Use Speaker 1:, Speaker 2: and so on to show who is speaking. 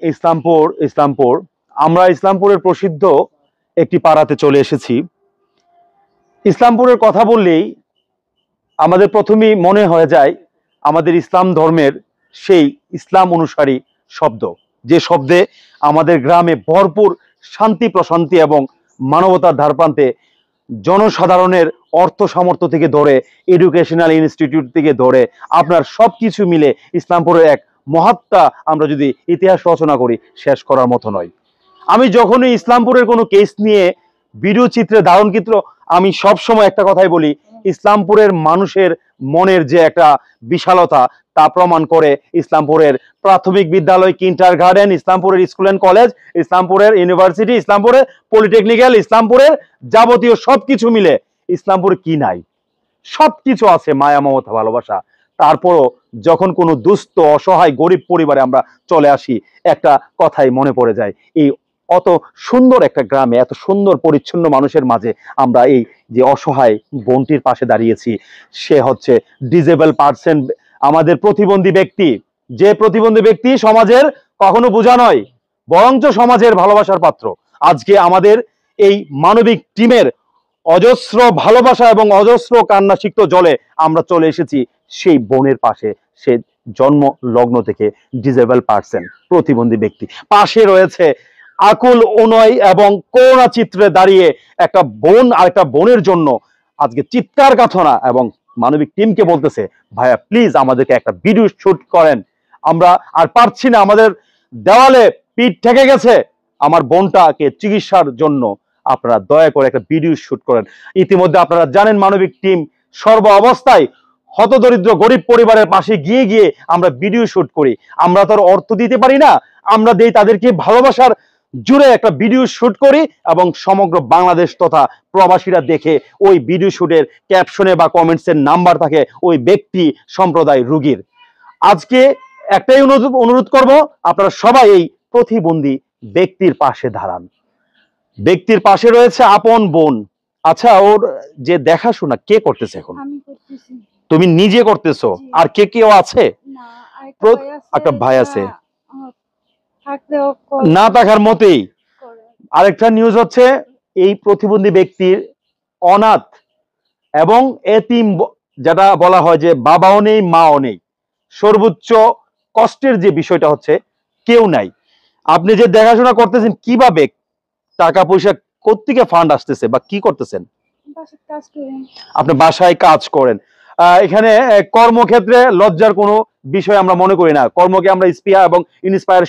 Speaker 1: ইসলামপুর আমরা ইসলামপুরের প্রসিদ্ধ একটি পাড়াতে চলে এসেছি। ইসলামপুরের কথা বললেই আমাদের প্রথমেই মনে হয়ে যায় আমাদের ইসলাম ধর্মের সেই ইসলাম অনুসারী শব্দ, যে শব্দে আমাদের গ্রামে ভরপুর শান্তি প্রশান্তি এবং মানবতার ধারপ্রান্তে জনসাধারণের অর্থ সামর্থ্য থেকে ধরে এডুকেশনাল ইনস্টিটিউট থেকে ধরে আপনার সবকিছু মিলে ইসলামপুরের এক মহাত্মা আমরা যদি ইতিহাস রচনা করি শেষ করার মতো নয়। আমি যখনই ইসলামপুরের কোনো কেস নিয়ে ভিডিও চিত্রে ধারণচিত্র, আমি সব সময় একটা কথাই বলি, ইসলামপুরের মানুষের মনের যে একটা বিশালতা তা প্রমাণ করে ইসলামপুরের প্রাথমিক বিদ্যালয়, কিন্ডার গার্ডেন, ইসলামপুরের স্কুল অ্যান্ড কলেজ, ইসলামপুরের ইউনিভার্সিটি, ইসলামপুরের পলিটেকনিক্যাল, ইসলামপুরের যাবতীয় সবকিছু মিলে ইসলামপুরে কি নাই? সবকিছু আছে, মায়া মমতা ভালোবাসা। তারপরও যখন কোনো দুস্থ অসহায় গরিব পরিবারে আমরা চলে আসি, একটা কথাই মনে পড়ে যায়, এই অত সুন্দর একটা গ্রামে এত সুন্দর পরিচ্ছন্ন মানুষের মাঝে আমরা এই যে অসহায় বোনটির পাশে দাঁড়িয়েছি, সে হচ্ছে ডিজেবল পার্সন, আমাদের প্রতিবন্ধী ব্যক্তি। যে প্রতিবন্ধী ব্যক্তি সমাজের কখনো বোঝা নয়, বরঞ্চ সমাজের ভালোবাসার পাত্র। আজকে আমাদের এই মানবিক টিমের অজস্র ভালোবাসা এবং অজস্র কান্না সিক্ত জলে আমরা চলে এসেছি সেই বোনের পাশে। সে জন্ম লগ্ন থেকে ডিজেবল পার্সন, প্রতিবন্ধী ব্যক্তি। পাশে রয়েছে আকুল অনুনয় এবং করুণা চিত্রে দাঁড়িয়ে একটা বোন আর একটা বোনের জন্য আজকে চিৎকার কাথনা এবং মানবিক টিমকে বলতেছে, ভাইয়া প্লিজ আমাদেরকে একটা ভিডিও শুট করেন, আমরা আর পারছি না, আমাদের দেওয়ালে পিঠ ঠেকে গেছে, আমার বোনটাকে চিকিৎসার জন্য আপনারা দয়া করে একটা ভিডিও শুট করেন। ইতিমধ্যে আপনারা জানেন মানবিক টিম সর্ব অবস্থায় হতদরিদ্র গরিব পরিবারের পাশে গিয়ে গিয়ে আমরা ভিডিও শুট করি। আমরা তো আর অর্থ দিতে পারি না, আমরা দেই তাদেরকে ভালোবাসার জুড়ে একটা ভিডিও শুট করি এবং সমগ্র বাংলাদেশ তথা প্রবাসীরা দেখে ওই ভিডিও শুটের ক্যাপশনে বা কমেন্টসের নাম্বার থাকে ওই ব্যক্তি সম্প্রদায় রুগীর। আজকে একটাই অনুরোধ করব, আপনারা সবাই এই প্রতিবন্ধী ব্যক্তির পাশে দাঁড়ান। ব্যক্তির পাশে রয়েছে আপন বোন। আচ্ছা, ওর যে দেখাশোনা কে করতেছে এখন? তুমি নিজে করতেছো? আর কে কেউ আছে? একটা ভাই আছে, না থাকার মতেই। আরেকটা নিউজ হচ্ছে এই প্রতিবন্ধী ব্যক্তির অনাথ এবং এতিম, যেটা বলা হয় যে বাবাও নেই মাও নেই, সর্বোচ্চ কষ্টের যে বিষয়টা হচ্ছে কেউ নাই। আপনি যে দেখাশোনা করতেছেন, কিভাবে টাকা পয়সা কোত্থেকে ফান্ড আসতেছে বা কি করতেছেন? আপনি বাসায় কাজ করেন। এখানে কর্মক্ষেত্রে লজ্জার কোনো বিষয় আমরা মনে করি না, কর্মকে আমরা ইন্সপিয়ার এবং ইন্সপায়ারেশন